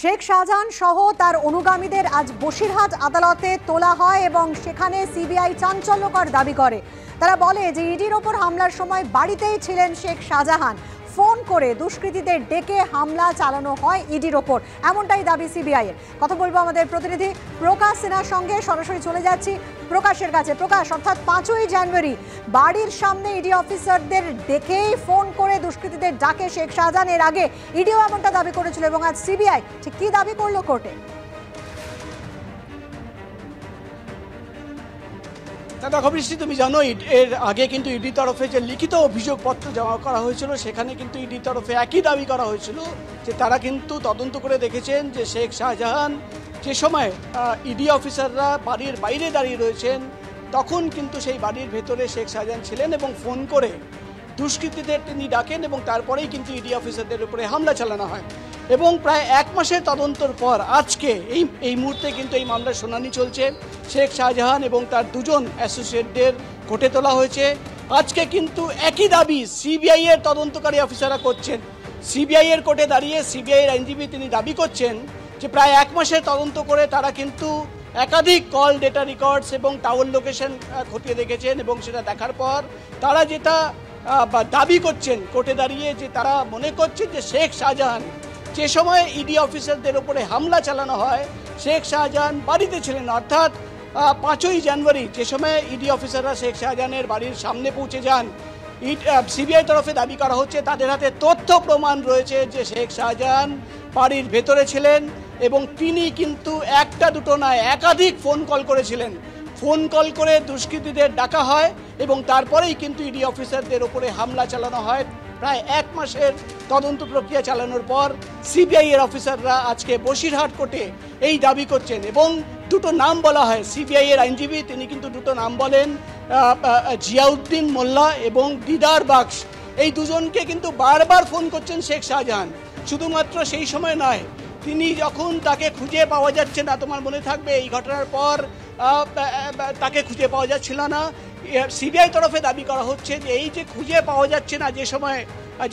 শেখ শাহজাহান সহ তার অনুগামীদের আজ বসিরহাট আদালতে তোলা হয় এবং সেখানে সিবিআই চাঞ্চল্যকর দাবি করে। তারা বলে যে ইডির ওপর হামলার সময় বাড়িতেই ছিলেন শেখ শাহজাহান। ফোন করে দুষ্কৃতীদের ডেকে হামলা চালানো হয় ইডির ওপর, এমনটাই দাবি সিবিআই এর। কথা বলবো আমাদের প্রতিনিধি প্রকাশ সিনহার সঙ্গে, সরাসরি চলে যাচ্ছি প্রকাশের কাছে। প্রকাশ, অর্থাৎ 5ই জানুয়ারি বাড়ির সামনে ইডি অফিসারদের ডেকেই ফোন করে দুষ্কৃতীদের ডাকে শেখ শাহজাহান। এর আগে ইডিও এমনটা দাবি করেছিল এবং আজ সিবিআই ঠিক কি দাবি করলো কোর্টে? দেখো বৃষ্টি, তুমি জানো এর আগে কিন্তু ইডি তরফে যে লিখিত অভিযোগপত্র জমা করা হয়েছিল সেখানে কিন্তু ইডি তরফে একই দাবি করা হয়েছিল যে তারা কিন্তু তদন্ত করে দেখেছেন যে শেখ শাহজাহান যে সময় ইডি অফিসাররা বাড়ির বাইরে দাঁড়িয়ে রয়েছেন তখন কিন্তু সেই বাড়ির ভেতরে শেখ শাহজাহান ছিলেন এবং ফোন করে দুষ্কৃতীদের তিনি ডাকেন এবং তারপরেই কিন্তু ইডি অফিসারদের উপরে হামলা চালানো হয়। এবং প্রায় 1 মাসের তদন্তর পর আজকে এই মুহূর্তে কিন্তু এই মামলার শুনানি চলছে। শেখ শাহজাহান এবং তার 2 জন অ্যাসোসিয়েটদের কোর্টে তোলা হয়েছে। আজকে কিন্তু একই দাবি সিবিআই এর তদন্তকারী অফিসাররা করছেন। সিবিআই এর কোর্টে দাঁড়িয়ে সিবিআই এর আইনজীবী তিনি দাবি করছেন যে প্রায় 1 মাসের তদন্ত করে তারা কিন্তু একাধিক কল ডেটা রেকর্ডস এবং টাওয়ার লোকেশন খতিয়ে দেখেছেন এবং সেটা দেখার পর তারা যেটা দাবি করছেন কোর্টে দাঁড়িয়ে যে তারা মনে করছেন যে শেখ শাহজাহান যে সময় ইডি অফিসারদের উপরে হামলা চালানো হয় শেখ শাহজাহান বাড়িতে ছিলেন। অর্থাৎ 5ই জানুয়ারি যে সময় ইডি অফিসাররা শেখ শাহজাহানের বাড়ির সামনে পৌঁছে যান, সিবিআই তরফে দাবি করা হচ্ছে তাদের হাতে তথ্য প্রমাণ রয়েছে যে শেখ শাহজাহান বাড়ির ভেতরে ছিলেন এবং তিনি কিন্তু 1টা 2টো নয় একাধিক ফোন কল করেছিলেন। ফোন কল করে দুষ্কৃতীদের ডাকা হয় এবং তারপরেই কিন্তু ইডি অফিসারদের উপরে হামলা চালানো হয়। প্রায় 1 মাসের তদন্ত প্রক্রিয়া চালানোর পর সিবিআই এর অফিসাররা আজকে বসিরহাট কোর্টে এই দাবি করছেন এবং 2টো নাম বলা হয়। সিবিআই এর আইনজীবী তিনি কিন্তু 2টো নাম বলেন, জিয়াউদ্দিন মোল্লা এবং দিদার বাক্স। এই 2 জনকে কিন্তু বারবার ফোন করছেন শেখ শাহজাহান। শুধুমাত্র সেই সময় নয়, তিনি যখন তাকে খুঁজে পাওয়া যাচ্ছে না, তোমার মনে থাকবে এই ঘটনার পর তাকে খুঁজে পাওয়া যাচ্ছিল না, সিবিআই তরফে দাবি করা হচ্ছে যে এই যে খুঁজে পাওয়া যাচ্ছে না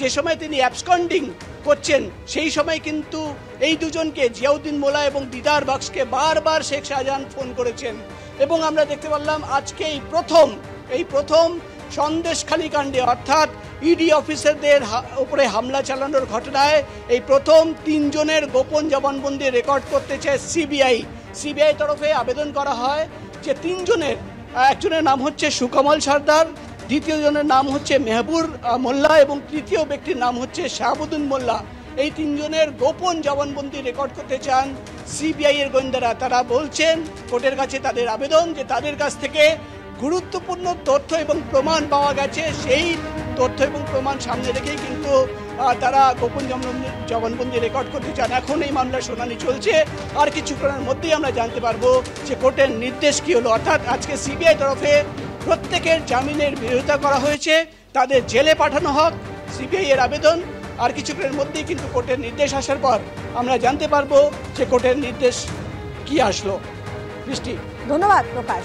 যে সময় তিনি অ্যাবসকন্ডিং করছেন সেই সময় কিন্তু এই 2 জনকে জিয়াউদ্দিন মোল্লা এবং দিদার বাক্সকে বারবার শেখ শাহজাহান ফোন করেছেন। এবং আমরা দেখতে পারলাম আজকে এই প্রথম সন্দেশখালী কাণ্ডে অর্থাৎ ইডি অফিসারদের উপরে হামলা চালানোর ঘটনায় এই প্রথম 3 জনের গোপন জবানবন্দি রেকর্ড করতে চায় সিবিআই তরফে আবেদন করা হয় যে 3 জনের, একজনের নাম হচ্ছে সুকমল সর্দার, দ্বিতীয় জনের নাম হচ্ছে মেহবুর মোল্লা এবং তৃতীয় ব্যক্তির নাম হচ্ছে শাহাবুদ্দিন মোল্লা। এই 3 জনের গোপন জবানবন্দি রেকর্ড করতে চান সিবিআই এর গোয়েন্দারা। তারা বলছেন কোর্টের কাছে তাদের আবেদন যে তাদের কাছ থেকে গুরুত্বপূর্ণ তথ্য এবং প্রমাণ পাওয়া গেছে, সেই তথ্য এবং প্রমাণ সামনে রেখেই কিন্তু তারা গোপন জবানবন্দি রেকর্ড করতে চান। এখন এই মামলার শুনানি চলছে, আর কিছুক্ষণের মধ্যেই আমরা জানতে পারবো যে কোর্টের নির্দেশ কী হলো। অর্থাৎ আজকে সিবিআই তরফে প্রত্যেকের জামিনের বিরোধিতা করা হয়েছে, তাদের জেলে পাঠানো হোক সিবিআই এর আবেদন। আর কিছুক্ষণের মধ্যেই কিন্তু কোর্টের নির্দেশ আসার পর আমরা জানতে পারবো যে কোর্টের নির্দেশ কি আসলো। বৃষ্টি, ধন্যবাদ প্রকাশ।